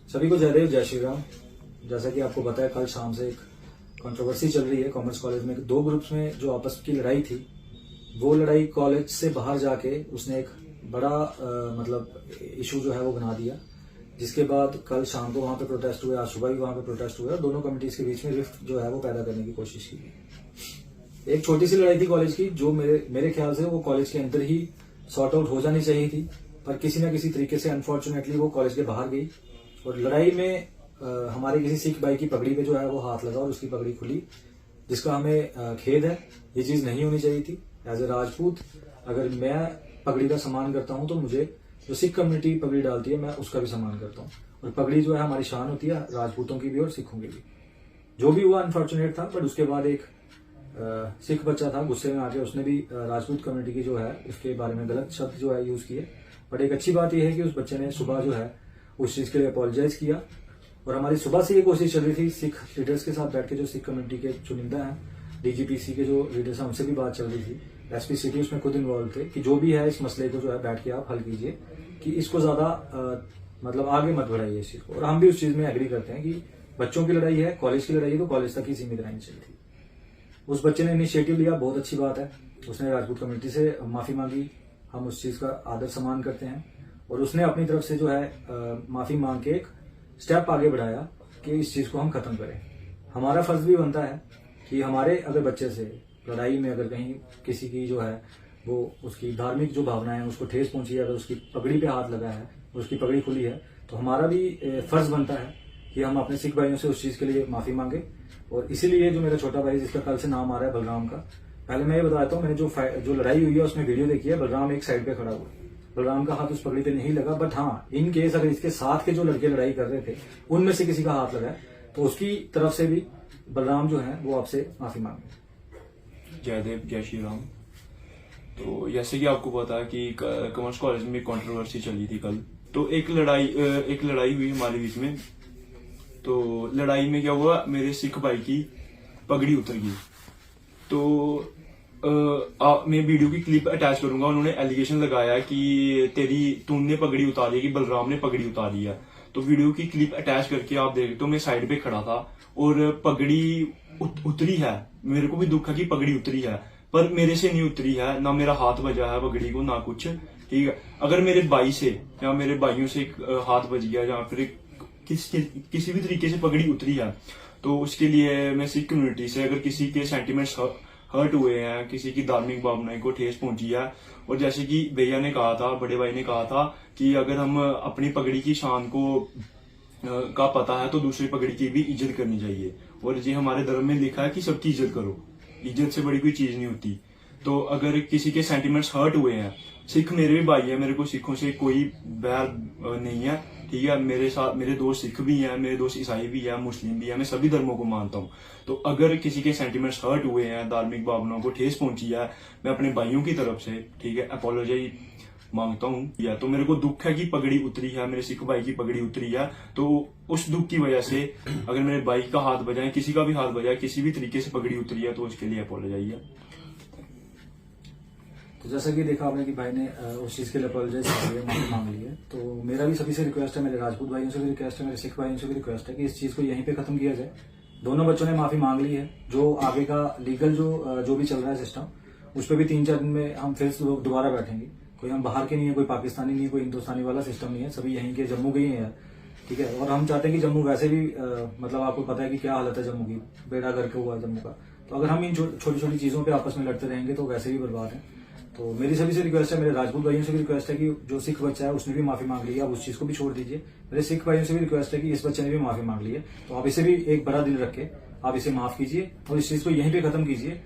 सभी को जयदेव, जय श्री राम। जैसा कि आपको पता है, कल शाम से एक कंट्रोवर्सी चल रही है कॉमर्स कॉलेज में। दो ग्रुप्स में जो आपस की लड़ाई थी, वो लड़ाई कॉलेज से बाहर जाके उसने एक बड़ा मतलब इशू जो है वो बना दिया, जिसके बाद कल शाम को वहां पे प्रोटेस्ट हुए, आज सुबह भी वहां पे प्रोटेस्ट हुए और दोनों कमिटीज के बीच में रिफ्ट जो है वो पैदा करने की कोशिश की गई। एक छोटी सी लड़ाई थी कॉलेज की, जो मेरे ख्याल से वो कॉलेज के अंदर ही सॉर्ट आउट हो जानी चाहिए थी, पर किसी न किसी तरीके से अनफॉर्चुनेटली वो कॉलेज के बाहर गई और लड़ाई में हमारे किसी सिख भाई की पगड़ी पे जो है वो हाथ लगा और उसकी पगड़ी खुली, जिसका हमें खेद है। ये चीज नहीं होनी चाहिए थी। एज ए राजपूत अगर मैं पगड़ी का सम्मान करता हूं तो मुझे जो सिख कम्युनिटी पगड़ी डालती है मैं उसका भी सम्मान करता हूं, और पगड़ी जो है हमारी शान होती है, राजपूतों की भी और सिखों की भी। जो भी हुआ अनफॉर्चुनेट था, बट उसके बाद एक सिख बच्चा था, गुस्से में आके उसने भी राजपूत कम्युनिटी की जो है उसके बारे में गलत शब्द जो है यूज किए। बट एक अच्छी बात यह है कि उस बच्चे ने सुबह जो है उस चीज के लिए अपोलोजाइज किया, और हमारी सुबह से ये कोशिश चल रही थी सिख लीडर्स के साथ बैठ के, जो सिख कम्युनिटी के चुनिंदा हैं, डीजीपीसी के जो लीडर्स हैं, उनसे भी बात चल रही थी। एसपी सिटी उसमें खुद इन्वॉल्व थे कि जो भी है इस मसले को जो है बैठ के आप हल कीजिए, कि इसको ज्यादा मतलब आगे मत बढ़ाइए इस चीज को। और हम भी उस चीज में एग्री करते हैं कि बच्चों की लड़ाई है, कॉलेज की लड़ाई है, तो कॉलेज तक ही सीमित रहनी चाहिए थी। उस बच्चे ने इनिशिएटिव लिया, बहुत अच्छी बात है। उसने राजपूत कम्युनिटी से माफी मांगी, हम उस चीज का आदर सम्मान करते हैं, और उसने अपनी तरफ से जो है माफी मांग के एक स्टेप आगे बढ़ाया कि इस चीज को हम खत्म करें। हमारा फर्ज भी बनता है कि हमारे अगर बच्चे से लड़ाई में अगर कहीं किसी की जो है वो उसकी धार्मिक जो भावनाएं हैं उसको ठेस पहुंची है, अगर उसकी पगड़ी पे हाथ लगा है, उसकी पगड़ी खुली है, तो हमारा भी फर्ज बनता है कि हम अपने सिख भाइयों से उस चीज के लिए माफी मांगे। और इसीलिए जो मेरा छोटा भाई जिसका कल से नाम आ रहा है बलराम का, पहले मैं ये बताता हूँ, मैंने जो लड़ाई हुई है उसमें वीडियो देखी है, बलराम एक साइड पे खड़ा हुआ, बलराम का हाथ उस पगड़ी पे नहीं लगा। बट हाँ, इन केस अगर इसके साथ के जो लड़के लड़ाई कर रहे थे उनमें से किसी का हाथ लगा है, तो उसकी तरफ से भी बलराम जो है वो आपसे माफी मांगे। जयदेव, जय श्री राम। तो जैसे कि आपको पता है कि कॉमर्स कॉलेज में कंट्रोवर्सी चली थी कल, तो एक लड़ाई हुई हमारे बीच में। तो लड़ाई में क्या हुआ, मेरे सिख भाई की पगड़ी उतर गई। तो मैं वीडियो की क्लिप अटैच करूंगा। उन्होंने एलिगेशन लगाया कि तूने पगड़ी उतारी है, कि बलराम ने पगड़ी उतारी है। तो वीडियो की क्लिप अटैच करके आप देख, तो मैं साइड पे खड़ा था और पगड़ी उतरी है। मेरे को भी दुख है कि पगड़ी उतरी है, पर मेरे से नहीं उतरी है, ना मेरा हाथ बजा है पगड़ी को, ना कुछ। ठीक है, अगर मेरे भाई से या मेरे भाइयों से हाथ बज गया या फिर किसी भी तरीके से पगड़ी उतरी है, तो उसके लिए मैं सिख कम्युनिटी से, अगर किसी के सेंटिमेंट्स हर्ट हुए हैं, किसी की धार्मिक भावनाएं को ठेस पहुंची है, और जैसे कि भैया ने कहा था, बड़े भाई ने कहा था कि अगर हम अपनी पगड़ी की शान को का पता है तो दूसरी पगड़ी की भी इज्जत करनी चाहिए। और ये हमारे धर्म में लिखा है कि सबकी इज्जत करो, इज्जत से बड़ी कोई चीज नहीं होती। तो अगर किसी के सेंटिमेंट्स हर्ट हुए हैं, सिख मेरे भी भाई है, मेरे को सिखों से कोई बैर नहीं है। ठीक है, मेरे साथ मेरे दोस्त सिख भी हैं, मेरे दोस्त ईसाई भी है, मुस्लिम भी है, मैं सभी धर्मों को मानता हूँ। तो अगर किसी के सेंटिमेंट्स हर्ट हुए हैं, धार्मिक भावनाओं को ठेस पहुंची है, मैं अपने भाइयों की तरफ से, ठीक है, अपोलोजाई मांगता हूँ। या तो मेरे को दुख है कि पगड़ी उतरी है, मेरे सिख भाई की पगड़ी उतरी है, तो उस दुख की वजह से अगर मेरे भाई का हाथ बजाए, किसी का भी हाथ बजाए, किसी भी तरीके से पगड़ी उतरी है, तो उसके लिए अपोलोजाई है। तो जैसा कि देखा आपने कि भाई ने उस चीज के लिए अपोलोजाइज कर लिया, माफी मांग ली है। तो मेरा भी सभी से रिक्वेस्ट है, मेरे राजपूत भाइयों से भी रिक्वेस्ट है, मेरे सिख भाइयों से भी रिक्वेस्ट है कि इस चीज को यहीं पे खत्म किया जाए। दोनों बच्चों ने माफी मांग ली है। जो आगे का लीगल जो भी चल रहा है सिस्टम, उस पर भी 3-4 दिन में हम फिर दोबारा बैठेंगे। कोई हम बाहर के नहीं है, कोई पाकिस्तानी नहीं है, कोई हिंदुस्तानी वाला सिस्टम नहीं है, सभी यहीं के जम्मू के ही हैं। ठीक है, और हम चाहते हैं कि जम्मू वैसे भी मतलब आपको पता है कि क्या हालत है जम्मू की, बेड़ा करके हुआ है जम्मू का। तो अगर हम इन छोटी छोटी चीजों पे आपस में लड़ते रहेंगे तो वैसे भी बर्बाद है। तो मेरी सभी से रिक्वेस्ट है, मेरे राजपूत भाइयों से भी रिक्वेस्ट है कि जो सिख बच्चा है उसने भी माफी मांग ली है, आप उस चीज को भी छोड़ दीजिए। मेरे सिख भाइयों से भी रिक्वेस्ट है कि इस बच्चे ने भी माफी मांग ली है, तो आप इसे भी एक बड़ा दिल रख के आप इसे माफ कीजिए और इस चीज को यहीं पे खत्म कीजिए।